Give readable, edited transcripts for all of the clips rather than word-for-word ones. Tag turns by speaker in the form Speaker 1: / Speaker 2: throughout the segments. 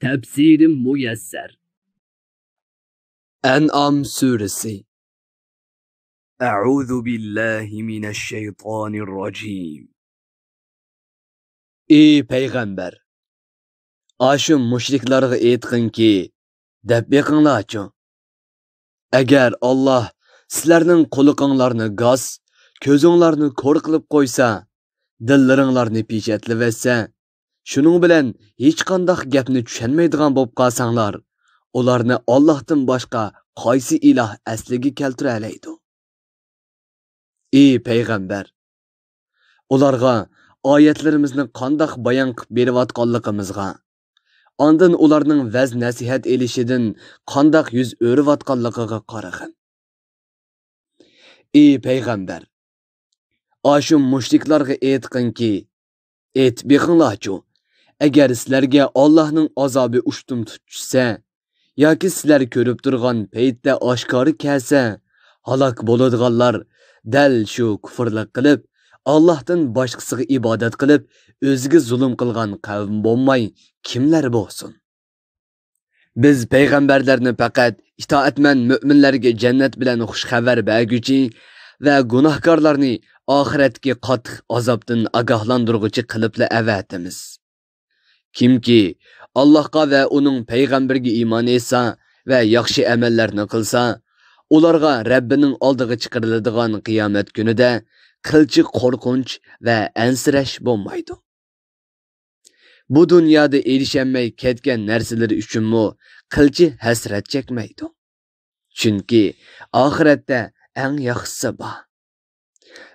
Speaker 1: Tefsiri Müyesser.
Speaker 2: En'am suresi.
Speaker 1: Euzu billahi mineşşeytanirracim.
Speaker 2: Ey Peygamber! Aşu müşriklarga aytqinki, deb beqinglarchu. Agar Allah sizlarning quliqinglarni gaz, ko'zinglarni ko'r qilib qo'ysa, dillaringlarni peshatlaversa, shuning bilan hech qanday gapni tushunmaydigan bo'lib qolsanglar, ularni Allohdan boshqa qaysi iloh asliga keltira oladi? Ey Peygamber! Ularga oyatlarimizni qanday bayon qilib berayotganligimizga, ondan ularning vaz nasihat elishidan qanday yuz o'riyotganligiga qarag'in. Ey Peygamber! Aşu müşriklarga aytqinki, beqinglarchu, agar sizlarga Allohning azobi ushtum tutsa, yoki sizlar ko'rib turgan paytda oshkori kelsa, halok bo'ladiganlar dal shu kufrlik qilib, Allohdan boshqasiga ibodat qilib, o'ziga zulm qilgan qavm bo'lmay, kimlar bo'lsin? Biz payg'ambarlarni faqat itoatman mu'minlarga jannat bilan xush xabar berguchi va gunohkorlarni oxiratga qattiq azobdan ogohlantiruvchi qilibla avatimiz. Kimki Allohga va uning payg'ambariga iymon etsa va yaxshi amallarni qilsa, ularga Rabbining oldiga chiqariladigan qiyomat kunida qilchi qo'rqinch va ansirash bo'lmaydi. Bu dunyoda erishamay ketgan narsalar uchunmi qilchi hasrat chekmaydi. Chunki oxiratda eng yaxshisi bor.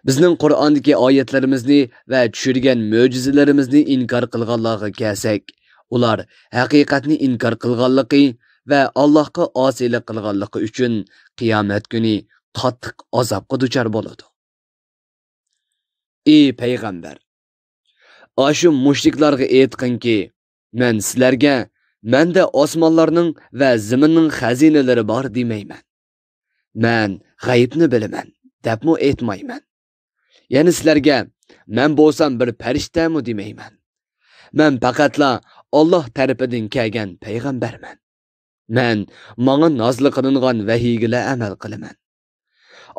Speaker 2: Bizning Qur'ondagi oyatlarimizni va tushirgan mo'jizalarimizni inkor qilganlarga kelsak, ular haqiqatni inkor qilganligi va Allohga osiylik qilganligi uchun qiyomat kuni qattiq azobga duchor bo'ladi. Ey Peygamber! Aşu müşriklarga aytqinki, men sizlarga menda osmonlarning va zaminning xazinalari bor demayman. Men g'aybni bilaman debmi aytmayman. Yani sizlarga men bo'lsam bir farishtami demayman. Men faqatla Alloh tarafidan kelgan payg'ambarman. Men menga nozil qilingan vahiyga amal qilaman.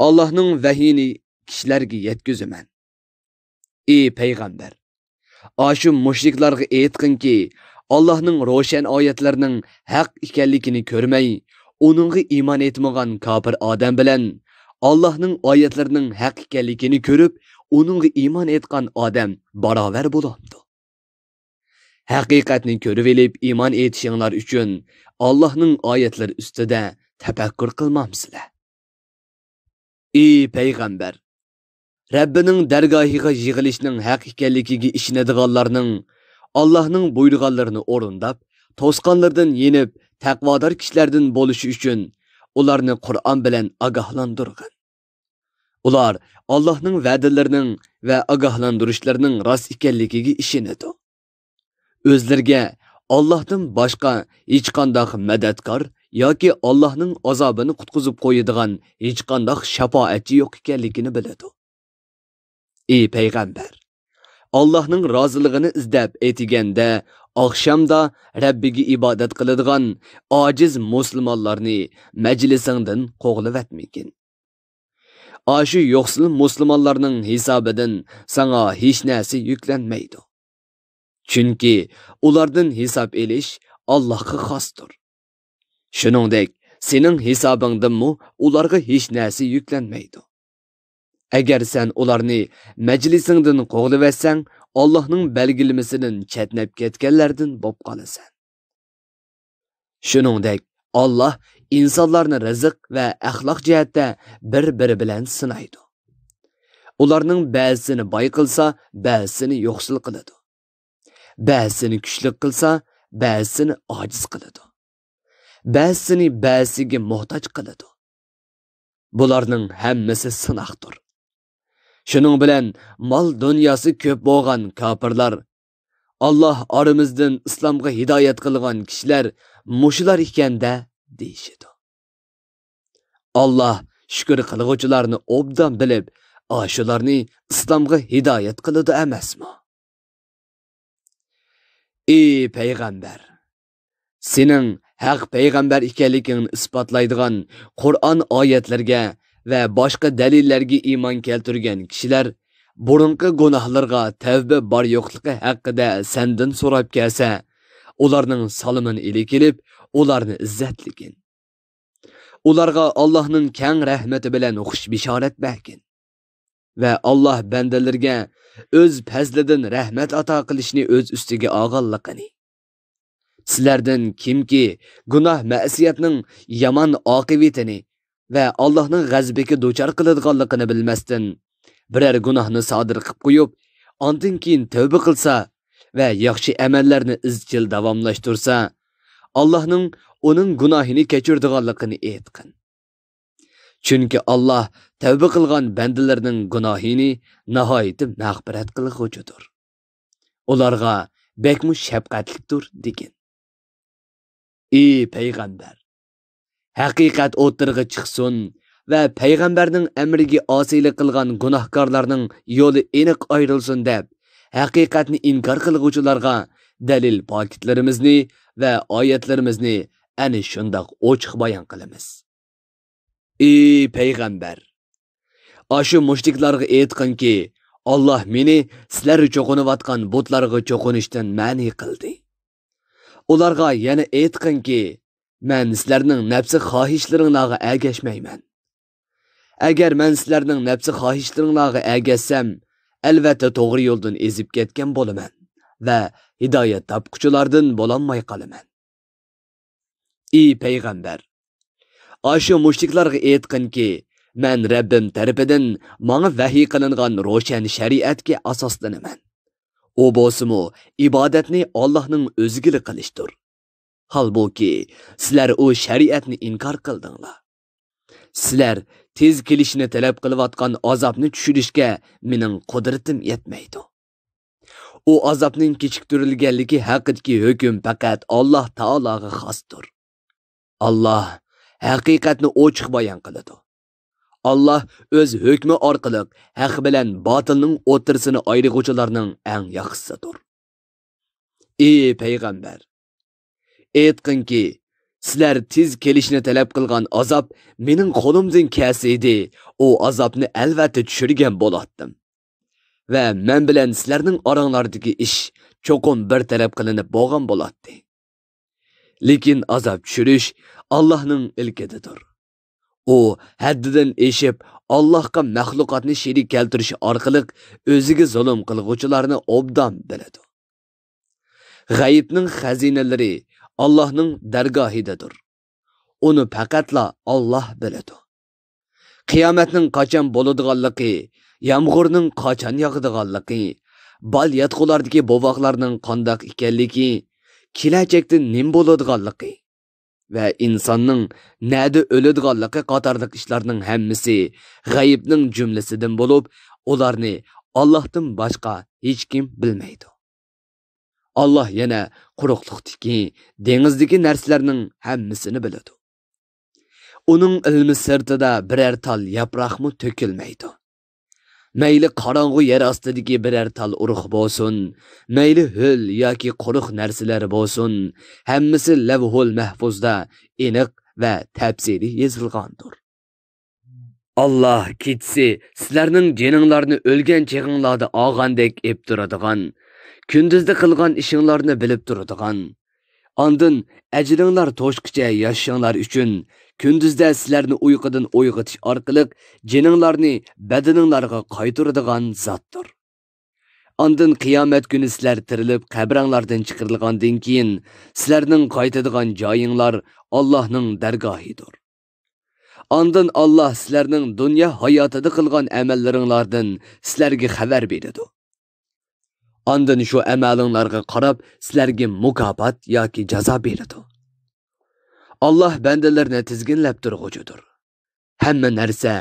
Speaker 2: Allohning vahiyini kishilarga yetkazaman. Ey payg'ambar! Aşu müşriklarga aytqinki, Allohning ro'shan oyatlarining haq ekanligini ko'rmay, uningga iymon etmagan kofir odam bilan Allohning oyatlarining haq ekanligini ko'rib, uningga iymon etgan odam barobar bo'ladi. Haqiqatni ko'rib elib iymon etishinglar uchun Allohning oyatlari ustida tafakkur qilmamsizlar? Ey payg'ambar! Rabbining dargohiga yig'ilishning haq ekanligiga ishonadiganlarning Allohning buyurganlarini o'rindab, to'sqanlardan yenib, taqvodor kishilardan bo'lishi uchun ularni Qur'on bilan ogohlantirgan. Ular Allohning va'dalarining va ogohlantirishlarining rost ekanligiga ishonadi. O'zlariga Allohdan boshqa hech qanday madadkor yoki Allohning azobini qutqizib qo'yadigan hech qanday shafoatchi yo'q ekanligini biladi. Ey payg'ambar! Allohning roziligini izlab aytganda, oqshomda Rabbiga ibodat qiladigan ojiz musulmonlarni majlisingdan qo'g'livatmagin. Ashu yo'qsil musulmonlarning hisobidan sana hech narsa yuklanmaydi. Chunki ulardan hisob elish Allohga xosdir. Shuningdek, sening hisobingdanmi ularga hech narsa yuklanmaydi. Agar sen ularni majlisingdan qo'g'livatsang, Allohning belgilamasidan chetnab ketganlardan bo'lib qolasan. Shuningdek, Alloh insonlarni rizq va axloq jihatda bir-biri bilan sinaydi. Ularning ba'zisini boy qilsa, ba'zisini yo'qsil qiladi. Ba'zisini kuchli qilsa, ba'zisini ojiz qiladi. Ba'zisini ba'zisiga muhtoj qiladi. Bularning hammasi sinoqdir. Shuning bilan mol dunyosi ko'p bo'lgan kofirlar, Alloh aramizdan islomga hidoyat qilgan kishilar mushular ekanda deyishadi. Alloh shukr qilguvchilarni obdan bilib, shularni islomga hidoyat qiladi emasmi? Ey payg'ambar! sening haq payg'ambar ekanligingni isbotlaydigan Qur'on oyatlarga va boshqa dalillarga iymon keltirgan kishilar burunqi gunohlarga tavba bor yo'qligi haqida sendan so'rab kelsa, ularning salomini ili kelib, ularni izzatligin. Ularga Allohning keng rahmati bilan xush bishorat bergin. Va Alloh bandalarga o'z fazlidan rahmat ato qilishni o'z ustiga olganligini. Sizlardan kimki gunoh ma'siyatning yomon oqibatini va Allohning g'azabiga duchor qiladiganligini bilmasdan biror gunohni sodir qilib qo'yib, ondan keyin tavba qilsa va yaxshi amallarni izchil davomlashtirsa, Allohning uning gunohini kechiradiganligini aytqin. Chunki Alloh tavba qilgan bandalarning gunohini nihoyat mag'firat qilg'uchidir. Ularga bekmu shafqatlidir degan. Ey payg'ambar, haqiqat o'tirg'i chiqsin va payg'ambarning amriga osiylik qilgan gunohkorlarning yo'li aniq ayrilsin deb, haqiqatni inkor qilguvchilarga dalil paketlarimizni va oyatlarimizni ana shundoq ochiq bayon qilamiz. Ey payg'ambar, ashu mushriklarga aytqinki, Alloh meni sizlar cho'qinayotgan butlarga cho'qinishdan ma'ni qildi. Ularga yana aytqinki, men sizlarning nafsi xohishlaringlarga ergashmayman. Agar men sizlarning nafsi xohishlaringlarga ergashsam, albatta to'g'ri yo'ldan ezib ketgan bo'laman va hidoyat topquchilardan bo'lolmay qolaman. Ey payg'ambar, ashu mushriklarga aytqinki, men Rabbim tarafidan menga vahiy qilingan ro'shan shariatga asoslanaman. O bo'lsa-mu ibodatni Allohning o'ziga qilishdir. Halbuki sizlar o shariatni inkor qildinglar. Sizlar tez kelishini talab qilayotgan azobni tushirishga mening qudratim yetmaydi. O azobning kechiktirilganligi haqidagi hukm faqat Alloh taologa xosdir. Alloh haqiqatni ochiq bayon qiladi. Allah o'z hukmi orqali haq bilan botilning o'rtasini ayiruvchilarning eng yaxshisidir. Ey payg'ambar, aytqinki, sizlar tez kelishni talab qilgan azob mening qo'limdan kelsaydi, o azobni albatta tushirgan bo'lardim. Va men bilan sizlarning oranglardagi ish cho'qim bir talab qilinib bo'lgan bo'lardi. Lekin azob tushirish Allohning ilkididir. O haddidan eshib Allohga maxluqotni sherik keltirish orqali o'ziga zulm qilguvchilarni obdan biladi. G'aybning xazinalari Allohning dargohidadir. Uni faqatla Alloh biladi. Qiyomatning qachon bo'ladiganligi, yomg'irning qachon yog'adiganligi, bal yatqulardagi bovoqlarning qandoq ekanligi, kelajakda nim bo'ladiganligi va insonning nada o'ladiganligi qatorliq ishlarning hammasi g'aybning jumlasidan bo'lib, ularni Allohdan boshqa hech kim bilmaydi. Allah yana quruqliqdagi, dengizdagi narsalarning hammasini biladi. Uning ilmi sirtida biror tal yaproqmi to'kilmaydi. Mayli qorong'u yer ostidagi biror tal urug' bo'lsin, mayli ho'l yoki quruq narsalar bo'lsin, hammasi lavhul mahfuzda aniq va tafsili yozilgandir. Allah ketsi sizlarning jininglarni o'lgan chig'inglarda olgandek ep turadigan, kunduzda qilgan ishinglarni bilib turadigan, ondan ajringlar to'shqicha yashashinglar uchun kunduzda sizlarni uyqudan uyg'otish orqali jininglarni badaninglarga qaytaradigan zotdir. Ondan qiyomat kuni sizlar tirilib qabranglardan chiqarilgandan keyin sizlarning qaytadigan joyinglar Allohning dargohidir. Ondan Allah sizlarning dunyo hayotida qilgan amallaringlardan sizlarga xabar beradi. Ondan shu amalinglarga qarab sizlarga mukofot yoki jazo beradi. Allah bandalarni tizginlab turg'uchidir. Hamma narsa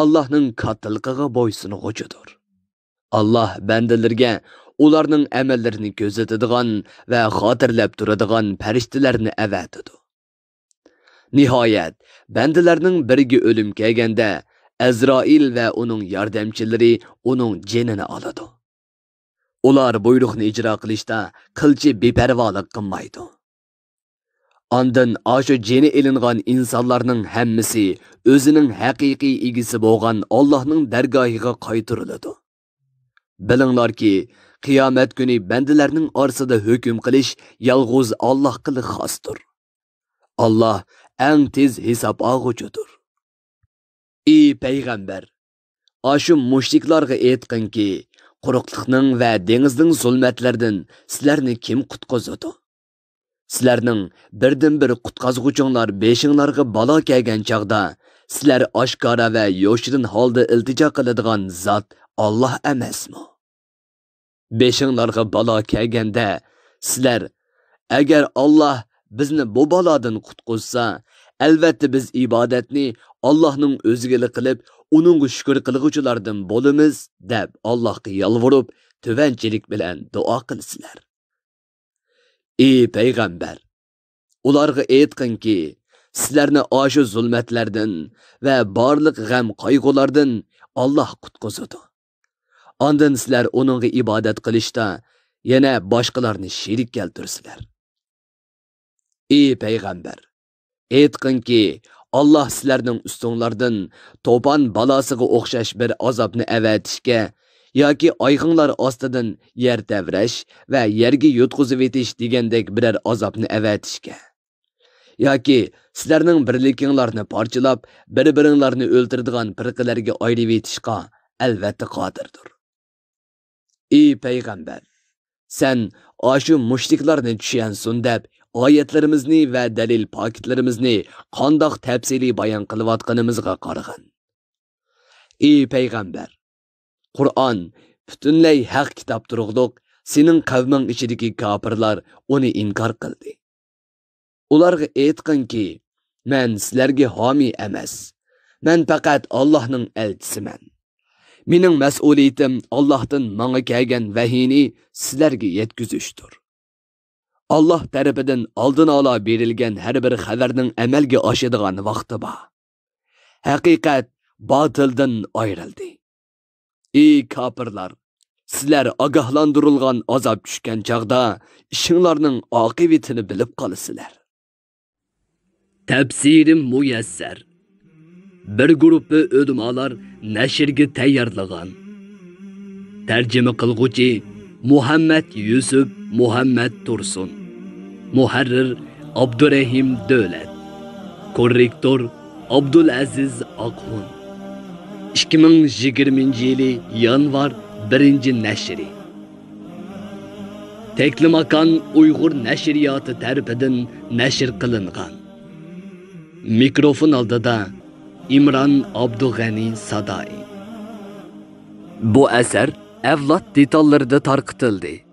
Speaker 2: Allohning kattaligiga bo'ysunug'uchidir. Allah bandalarga ularning amallarini ko'zatadigan va xotirlab turadigan farishtalarni avatadi. Nihoyat, bandalarning biriga o'lim kelganda, Azroil va uning yordamchilari uning jinini oladi. Ular buyruqni ijro qilishda qilchi beparvolik qilmaydi. Ondan aşu jeni ilingan insanlarning hammasi o'zining haqiqiy egisi bo'lgan Allohning dargohiga qaytariladi. Bilinglarki, qiyomat kuni bandalarning orasida hukm qilish yolg'iz Allohga xosdir. Allah eng tez hisob olg'uchidir. Ey payg'ambar, ashu mushriklarga aytqinki, quruqlikning va dengizning zulmatlardan sizlarni kim qutqazadi? Sizlarning birdan-bir qutqazg'uchinglar beshinglarga balo kelgan chaqda, sizlar oshkora va yoshirin holda iltijo qiladigan zot Allah emasmi? Beshinglarga balo kelganda, sizlar agar Allah bizni bu balodan qutqazsa, albatta biz ibodatni Allohning o'ziga qilib, uning shukr qilguvchilardan bo'lamiz deb Allohga yalvorib, tuvanchilik bilan duo qilsizlar. Ey payg'ambar, ularga aytqinki, sizlarni oshu zulmatlardan va barliq g'am qayg'ulardan Alloh qutqazadi. Ondan sizlar uningga ibodat qilishda yana boshqalarni sherik keltirsizlar. Ey payg'ambar, aytqinki, Allah sizlarning ustinglardan to'pon balosiga o'xshash bir azobni avatishga yoki oyg'inlar ostidan yer tavrash va yerga yutqizib etish degandek biror azobni avatishga yoki sizlarning birlikinglarni parchalab, bir-biringlarni o'ltiradigan firqalarga ayrib etishga albatta qodirdir. Ey payg'ambar, sen ashu mushriklarni tushunsin deb oyatlarimizni va dalil paketlarimizni qandoq tafsiliy bayon qilayotganimizga qarag'in. Ey payg'ambar, Qur'on butunlay haq kitob turug'liq, sening qavming ichidagi kofirlar uni inkor qildi. Ularga aytqinki, men sizlarga homiy emas, men faqat Allohning elchisiman. Mening mas'uliyatim Allohdan menga kelgan vahiyni sizlarga yetkazishdir. Allah tarafidan oldin ola berilgan har bir xabarning amalga oshadigan vaqti bor. Haqiqat botildan ayrildi. Ey kofirlar, sizlar ogohlantirilgan azob tushgan chaqda ishinglarning oqibatini bilib qolasizlar.
Speaker 1: Tafsirim muyassar. Bir guruhi ulamolar nashrga tayyorlagan. Tarjima qilguvchi Muhammad Yusuf Muhammad Tursun. Muharrir Abdurrahim Dövlet. Korrektor Abdulaziz Aqhun. 2020 yanvar 1 nashri. Teklimakan Uyg'ur nashriyoti tarafidan nashr qilingan. Mikrofon oldida İmran Abdug'ani Sadai. Bu asar avlod detallarida tarqitildi.